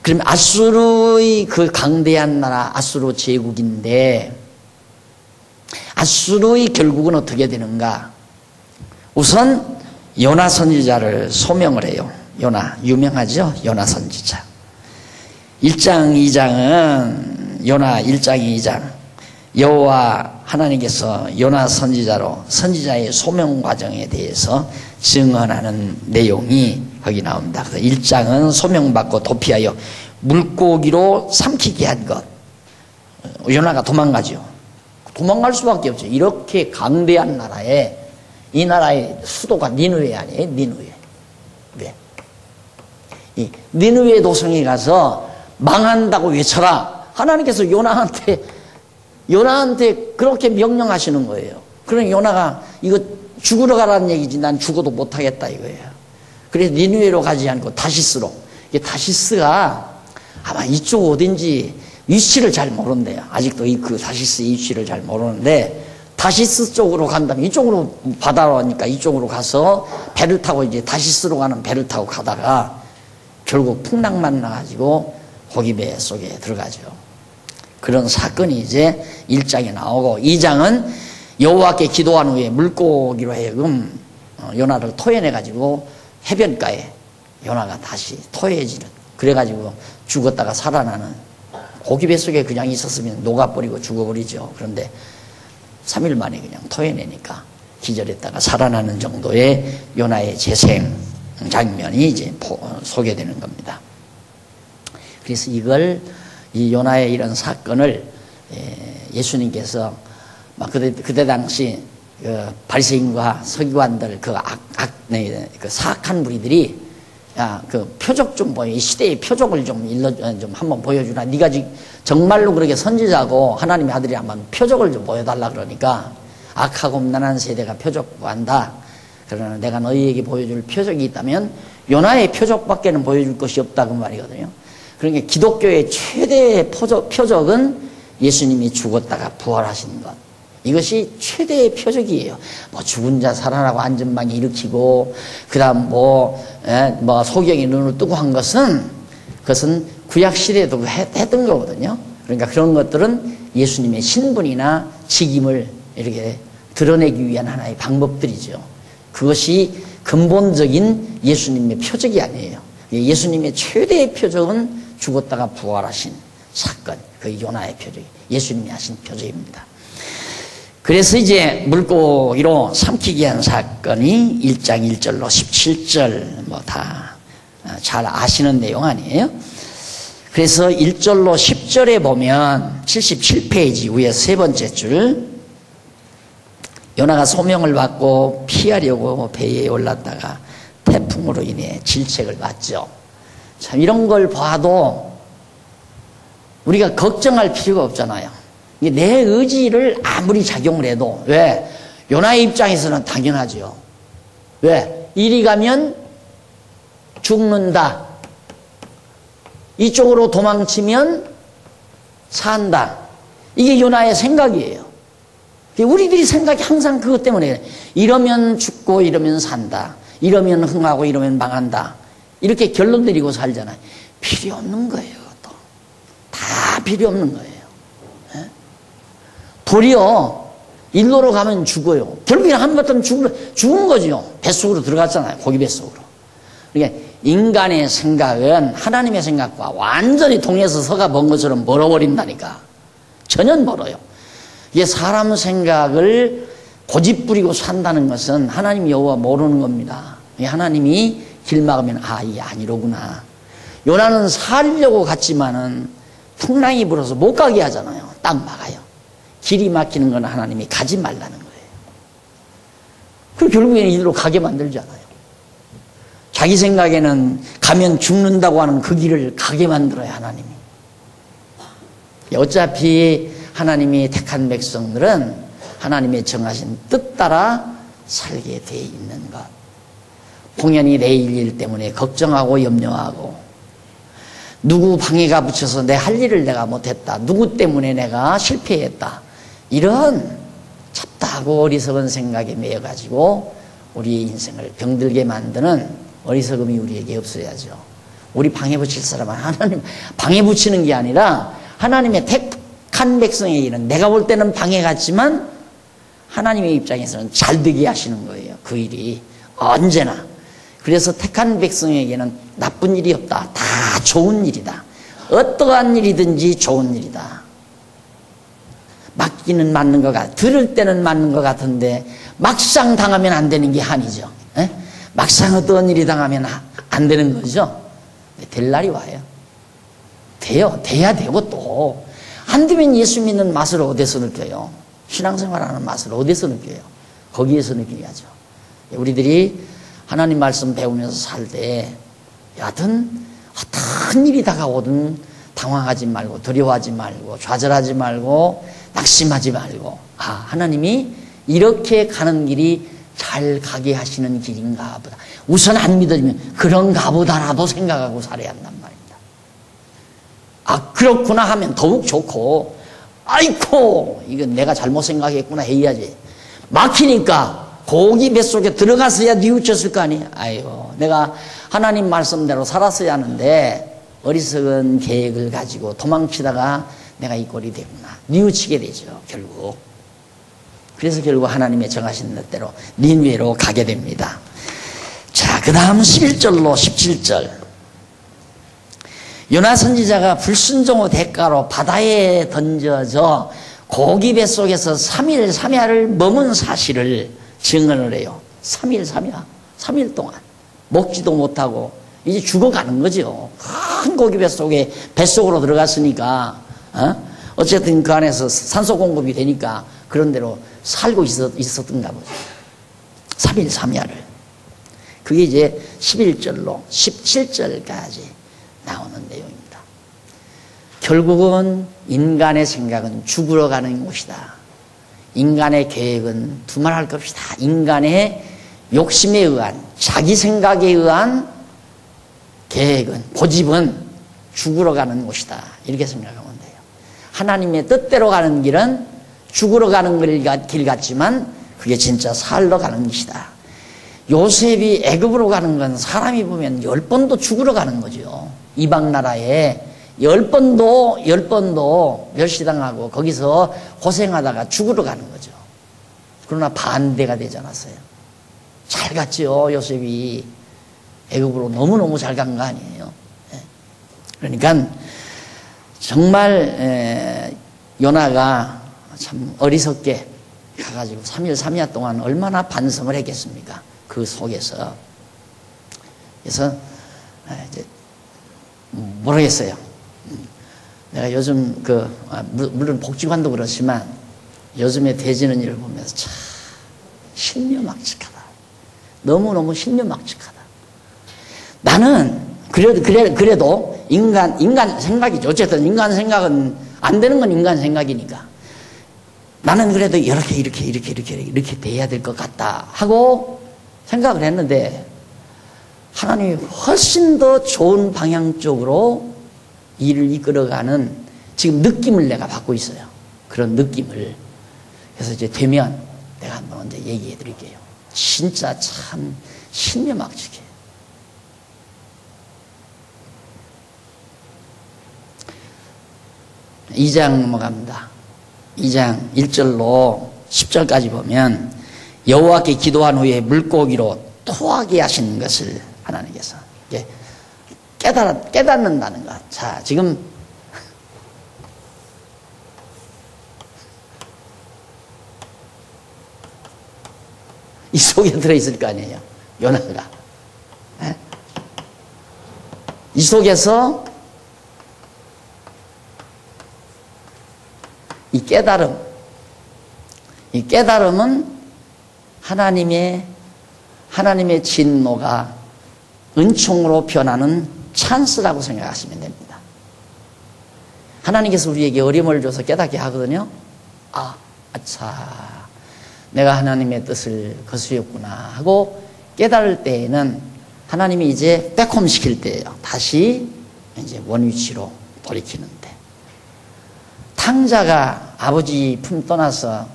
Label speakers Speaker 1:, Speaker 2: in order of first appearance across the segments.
Speaker 1: 그러면 아수르의 그 강대한 나라 아수르 제국인데 아수르의 결국은 어떻게 되는가? 우선 요나 선지자를 소명을 해요. 요나 유명하죠? 요나 선지자. 1장 2장은 요나 1장 2장 여호와 하나님께서 요나 선지자로 선지자의 소명 과정에 대해서 증언하는 내용이 거기 나옵니다. 그래서 1장은 소명받고 도피하여 물고기로 삼키게 한 것. 요나가 도망가죠. 도망갈 수밖에 없죠. 이렇게 강대한 나라에 이 나라의 수도가 니느웨 아니에요? 니느웨. 왜? 이 니느웨 도성에 가서 망한다고 외쳐라. 하나님께서 요나한테 그렇게 명령하시는 거예요. 그러니 요나가 이거 죽으러 가라는 얘기지 난 죽어도 못하겠다 이거예요. 그래서 니느웨로 가지 않고 다시스로. 이게 다시스가 아마 이쪽 어딘지 위치를 잘 모른대요. 아직도 그 다시스의 위치를 잘 모르는데 다시스 쪽으로 간다면 이쪽으로 바다로 오니까 이쪽으로 가서 배를 타고 이제 다시스로 가는 배를 타고 가다가 결국 풍랑만 나가지고 고기배 속에 들어가죠. 그런 사건이 이제 1장에 나오고 2장은 여호와께 기도한 후에 물고기로 하여금 요나를 토해내가지고 해변가에 요나가 다시 토해지는 그래가지고 죽었다가 살아나는 고기배 속에 그냥 있었으면 녹아버리고 죽어버리죠. 그런데 3일 만에 그냥 토해내니까 기절했다가 살아나는 정도의 요나의 재생 장면이 이제 소개되는 겁니다. 그래서 이 요나의 이런 사건을 예수님께서 막 그때 당시 바리새인과 서기관들 그 사악한 무리들이 야, 그 표적 좀 보여. 이 시대의 표적을 좀 한번 보여주라. 네가 정말로 그렇게 선지자고 하나님의 아들이 한번 표적을 좀 보여달라 그러니까 악하고 음란한 세대가 표적 구한다. 그러나 내가 너희에게 보여줄 표적이 있다면 요나의 표적밖에는 보여줄 것이 없다 그 말이거든요. 그러니까 기독교의 최대의 표적은 예수님이 죽었다가 부활하신 것. 이것이 최대의 표적이에요. 뭐 죽은 자 살아나고 안전망이 일으키고 그다음 소경이 눈을 뜨고 한 것은 그것은 구약 시대에도 했던 거거든요. 그러니까 그런 것들은 예수님의 신분이나 직임을 이렇게 드러내기 위한 하나의 방법들이죠. 그것이 근본적인 예수님의 표적이 아니에요. 예수님의 최대의 표적은 죽었다가 부활하신 사건, 그 요나의 표적, 예수님이 하신 표적입니다. 그래서 이제 물고기로 삼키게 한 사건이 1장 1절로 17절 뭐 다 잘 아시는 내용 아니에요? 그래서 1절로 10절에 보면 77페이지 위에 세 번째 줄 요나가 소명을 받고 피하려고 배에 올랐다가 태풍으로 인해 질책을 받죠. 참 이런 걸 봐도 우리가 걱정할 필요가 없잖아요. 내 의지를 아무리 작용을 해도 왜? 요나의 입장에서는 당연하죠. 왜? 이리 가면 죽는다. 이쪽으로 도망치면 산다. 이게 요나의 생각이에요. 우리들이 생각이 항상 그것 때문에 이러면 죽고 이러면 산다. 이러면 흥하고 이러면 망한다. 이렇게 결론 내리고 살잖아요. 필요 없는 거예요. 또. 다 필요 없는 거예요. 도리어 일로로 가면 죽어요. 결국에 한 번 죽은 거죠. 뱃속으로 들어갔잖아요. 고기 뱃속으로. 그러니까 인간의 생각은 하나님의 생각과 완전히 동해서 서가 먼 것처럼 멀어버린다니까. 전혀 멀어요. 이게 사람 생각을 고집부리고 산다는 것은 하나님 여호와 모르는 겁니다. 하나님이 길 막으면 이게 아니로구나. 요나는 살려고 갔지만은 풍랑이 불어서 못 가게 하잖아요. 딱 막아요. 길이 막히는 건 하나님이 가지 말라는 거예요. 그리고 결국에는 이리로 가게 만들잖아요. 자기 생각에는 가면 죽는다고 하는 그 길을 가게 만들어요, 하나님이. 어차피 하나님이 택한 백성들은 하나님의 정하신 뜻 따라 살게 돼 있는 것. 공연히 내일 일 때문에 걱정하고 염려하고 누구 방해가 붙여서 내 할 일을 내가 못했다. 누구 때문에 내가 실패했다. 이런 잡다하고 어리석은 생각에 매여가지고 우리의 인생을 병들게 만드는 어리석음이 우리에게 없어야죠. 우리 방해 붙일 사람은 하나님 방해 붙이는 게 아니라 하나님의 택한 백성에게는 내가 볼 때는 방해 같지만 하나님의 입장에서는 잘 되게 하시는 거예요. 그 일이 언제나. 그래서 택한 백성에게는 나쁜 일이 없다. 다 좋은 일이다. 어떠한 일이든지 좋은 일이다. 맞기는 맞는 것 같아. 들을 때는 맞는 것 같은데 막상 당하면 안 되는 게 한이죠. 에? 막상 어떤 일이 당하면 안 되는 거죠. 될 날이 와요. 돼요. 돼야 되고 또 안 되면 예수 믿는 맛을 어디서 느껴요? 신앙생활하는 맛을 어디서 느껴요? 거기에서 느껴야죠. 우리들이 하나님 말씀 배우면서 살 때 여하튼 어떤 일이 다가오든 당황하지 말고 두려워하지 말고 좌절하지 말고 낙심하지 말고 하나님이 이렇게 가는 길이 잘 가게 하시는 길인가 보다. 우선 안 믿어지면 그런가 보다라도 생각하고 살아야 한단 말입니다. 그렇구나 하면 더욱 좋고 아이고 이건 내가 잘못 생각했구나 해야지. 막히니까 고기 뱃속에 들어갔어야 뉘우쳤을 거 아니에요. 아이고 내가 하나님 말씀대로 살았어야 하는데 어리석은 계획을 가지고 도망치다가 내가 이 꼴이 되구나. 뉘우치게 되죠 결국. 그래서 결국 하나님의 정하신 뜻대로 니느웨로 가게 됩니다. 자, 그 다음 11절로 17절. 요나 선지자가 불순종의 대가로 바다에 던져져 고기 뱃속에서 3일 3야를 머문 사실을 증언을 해요. 3일 3야. 3일 동안 먹지도 못하고 이제 죽어가는 거죠. 큰 고기 뱃속으로 들어갔으니까 어쨌든 그 안에서 산소 공급이 되니까 그런 대로 살고 있었던가 보죠. 3일 3야를. 그게 이제 11절로 17절까지 나오는 내용입니다. 결국은 인간의 생각은 죽으러 가는 곳이다. 인간의 계획은 두말할 것 없이다. 인간의 욕심에 의한 자기 생각에 의한 계획은 고집은 죽으러 가는 곳이다. 이렇게 생각하면 돼요. 하나님의 뜻대로 가는 길은 죽으러 가는 길 같지만 그게 진짜 살러 가는 것이다. 요셉이 애굽으로 가는 건 사람이 보면 10번도 죽으러 가는 거죠. 이방 나라에 10번도 멸시당하고 거기서 고생하다가 죽으러 가는 거죠. 그러나 반대가 되지 않았어요. 잘 갔죠. 요셉이 애굽으로 너무너무 잘 간 거 아니에요. 그러니까 정말 요나가 참 어리석게 가가지고 3일 3야 동안 얼마나 반성을 했겠습니까? 그 속에서. 그래서 이제 모르겠어요. 내가 요즘 물론 복지관도 그렇지만 요즘에 대지는 일을 보면서 참 신묘막측하다. 너무너무 신묘막측하다. 나는 그래도 인간 생각이죠. 어쨌든 인간 생각은 안 되는 건 인간 생각이니까. 나는 그래도 이렇게 돼야 될 것 같다 하고 생각을 했는데 하나님이 훨씬 더 좋은 방향 쪽으로 일을 이끌어가는 지금 느낌을 내가 받고 있어요. 그런 느낌을. 그래서 이제 되면 내가 한번 이제 얘기해 드릴게요. 진짜 참 신묘막측해. 2장 넘어갑니다. 2장 1절로 10절까지 보면 여호와께 기도한 후에 물고기로 토하게 하시는 것을 하나님께서 깨닫는다는 것. 자, 지금 이 속에 들어있을 거 아니에요. 요나가. 이 속에서 이 깨달음은 하나님의 진노가 은총으로 변하는 찬스라고 생각하시면 됩니다. 하나님께서 우리에게 어려움을 줘서 깨닫게 하거든요. 내가 하나님의 뜻을 거스렸구나 하고 깨달을 때에는 하나님이 이제 백홈 시킬 때예요. 다시 이제 원위치로 돌이키는데. 탕자가 아버지 품 떠나서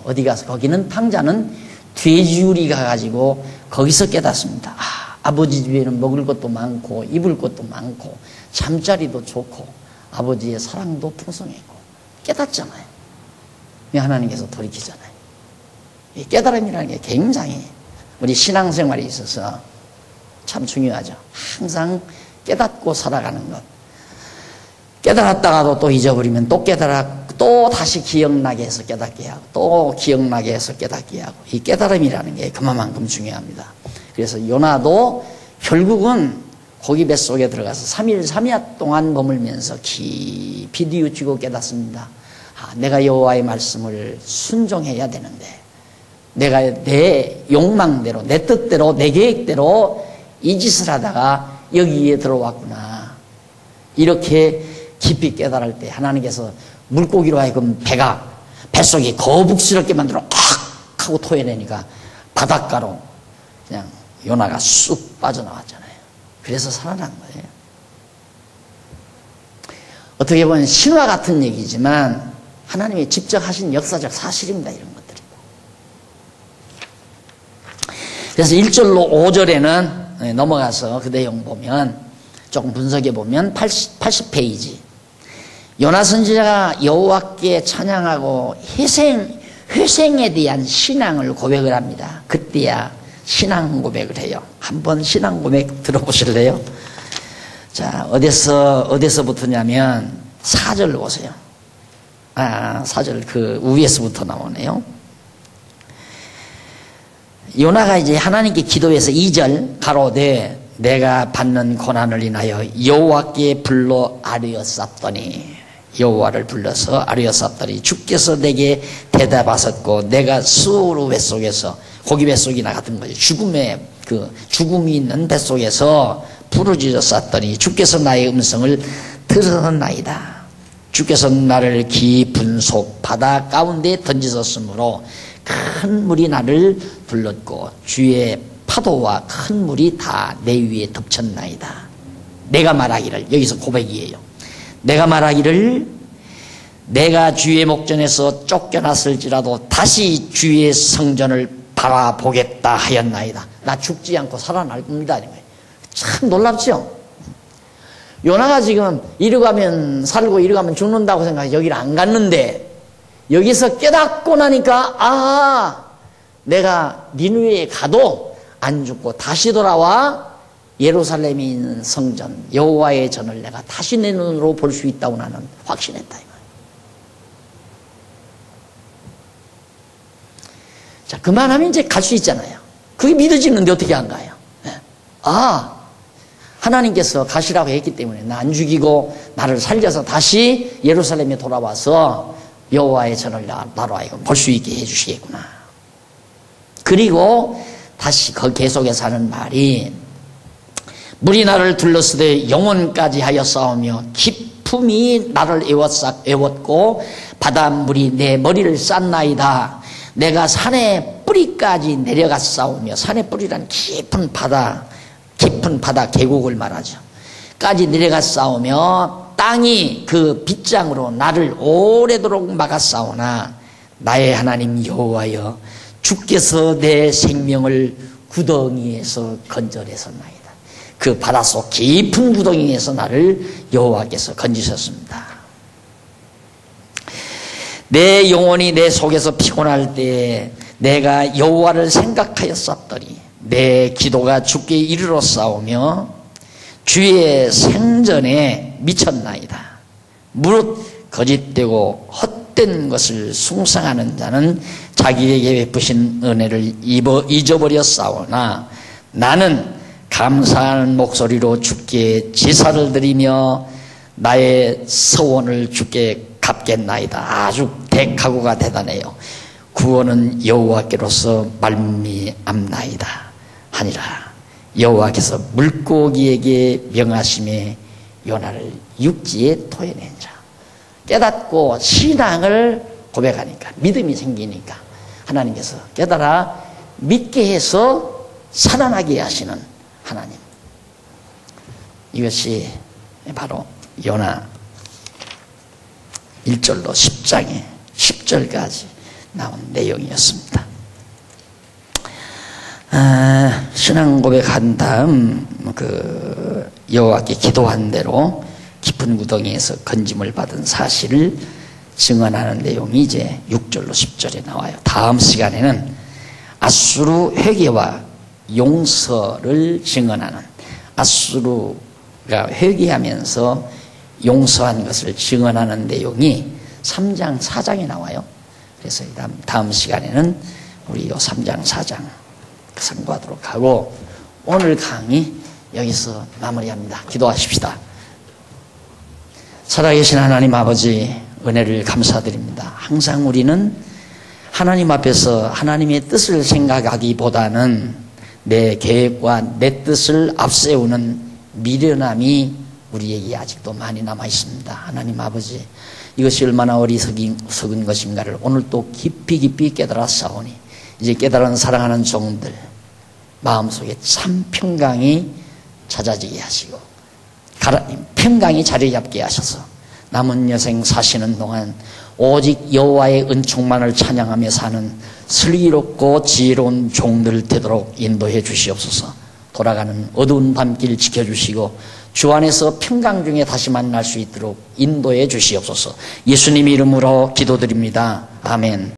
Speaker 1: 어디 가서 거기는 탕자는 돼지우리 가가지고 거기서 깨닫습니다. 아버지 집에는 먹을 것도 많고 입을 것도 많고 잠자리도 좋고 아버지의 사랑도 풍성했고 깨닫잖아요. 하나님께서 돌이키잖아요. 이 깨달음이라는 게 굉장히 우리 신앙생활에 있어서 참 중요하죠. 항상 깨닫고 살아가는 것. 깨달았다가도 또 잊어버리면 또 또 다시 기억나게 해서 깨닫게 하고 또 기억나게 해서 깨닫게 하고 이 깨달음이라는 게 그만큼 중요합니다. 그래서 요나도 결국은 고기 뱃속에 들어가서 3일 3야 동안 머물면서 깊이 뉘우치고 깨닫습니다. 내가 여호와의 말씀을 순종해야 되는데 내가 내 욕망대로 내 뜻대로 내 계획대로 이 짓을 하다가 여기에 들어왔구나. 이렇게 깊이 깨달을 때 하나님께서 물고기로 하여금 뱃속이 거북스럽게 만들어 콱 하고 토해내니까 바닷가로 그냥 요나가 쑥 빠져나왔잖아요. 그래서 살아난 거예요. 어떻게 보면 신화 같은 얘기지만 하나님이 직접 하신 역사적 사실입니다. 이런 것들이. 그래서 1절로 5절에는 넘어가서 그 내용 보면 조금 분석해 보면 80페이지 요나 선지자가 여호와께 찬양하고 회생에 대한 신앙을 고백을 합니다. 그때야 신앙 고백을 해요. 한번 신앙 고백 들어보실래요? 자, 어디서부터냐면 4절 보세요. 4절 그 위에서부터 나오네요. 요나가 이제 하나님께 기도해서 2절 가로되 내가 받는 고난을 인하여 여호와께 불러 아뢰었사더니 여호와를 불러서 아뢰었사더니 주께서 내게 대답하셨고 내가 수오르 뱃속에서 고기 뱃속이나 같은 거죠. 죽음이 있는 뱃속에서 부르짖었사더니 주께서 나의 음성을 들으셨나이다. 주께서 나를 깊은 속 바다 가운데 던지셨으므로 큰 물이 나를 불렀고 주의 파도와 큰 물이 다 내 위에 덮쳤나이다. 내가 말하기를, 여기서 고백이에요. 내가 말하기를 내가 주의 목전에서 쫓겨났을지라도 다시 주의 성전을 바라보겠다 하였나이다. 나 죽지 않고 살아날 겁니다. 참 놀랍죠? 요나가 지금 이리 가면 살고 이리 가면 죽는다고 생각해 여기를 안 갔는데 여기서 깨닫고 나니까 내가 니느웨에 가도 안 죽고 다시 돌아와 예루살렘에 있는 성전 여호와의 전을 내가 다시 내 눈으로 볼 수 있다고 나는 확신했다. 자, 그만하면 이제 갈 수 있잖아요. 그게 믿어지는데 어떻게 안 가요? 하나님께서 가시라고 했기 때문에 나 안 죽이고 나를 살려서 다시 예루살렘에 돌아와서 여호와의 전을 나로 하여금 볼 수 있게 해주시겠구나. 그리고 다시 그 계속해서 하는 말이 물이 나를 둘러쓰되 영혼까지 하여 싸우며 깊음이 나를 애웠고 바닷물이 내 머리를 쌌나이다. 내가 산의 뿌리까지 내려가 싸우며 산의 뿌리란 깊은 바다 계곡을 말하죠. 까지 내려가 싸우며 땅이 그 빗장으로 나를 오래도록 막아 싸우나 나의 하나님 여호와여 주께서 내 생명을 구덩이에서 건져내셨나이다. 그 바닷속 깊은 구덩이에서 나를 여호와께서 건지셨습니다. 내 영혼이 내 속에서 피곤할 때 내가 여호와를 생각하였었더니 내 기도가 주께 이르러 싸우며 주의 생전에 미쳤나이다. 무릇 거짓되고 헛된 것을 숭상하는 자는 자기에게 베푸신 은혜를 잊어버렸사오나 나는 감사하는 목소리로 주께 제사를 드리며 나의 서원을 주께 갚겠나이다. 아주 대각오가 대단해요. 구원은 여호와께로서 말미암나이다 하니라. 여호와께서 물고기에게 명하심에 요나를 육지에 토해낸자. 깨닫고 신앙을 고백하니까 믿음이 생기니까 하나님께서 깨달아 믿게 해서 살아나게 하시는 하나님. 이것이 바로 요나 1절로 10장에 10절까지 나온 내용이었습니다. 신앙 고백한 다음 여호와께 기도한 대로 깊은 구덩이에서 건짐을 받은 사실을 증언하는 내용이 이제 6절로 10절에 나와요. 다음 시간에는 앗수르 회개와 용서를 증언하는, 앗수르가 회개하면서 용서한 것을 증언하는 내용이 3장 4장에 나와요. 그래서 다음 시간에는 우리 요 3장 4장 상고하도록 하고, 오늘 강의 여기서 마무리합니다. 기도하십시다. 살아계신 하나님 아버지, 은혜를 감사드립니다. 항상 우리는 하나님 앞에서 하나님의 뜻을 생각하기보다는 내 계획과 내 뜻을 앞세우는 미련함이 우리에게 아직도 많이 남아 있습니다. 하나님 아버지, 이것이 얼마나 어리석은 것인가를 오늘 또 깊이 깨달았사오니, 이제 깨달은 사랑하는 종들 마음속에 참 평강이 찾아지게 하시고 평강이 자리 잡게 하셔서 남은 여생 사시는 동안 오직 여호와의 은총만을 찬양하며 사는 슬기롭고 지혜로운 종들 되도록 인도해 주시옵소서. 돌아가는 어두운 밤길 지켜주시고 주 안에서 평강 중에 다시 만날 수 있도록 인도해 주시옵소서. 예수님 이름으로 기도드립니다. 아멘.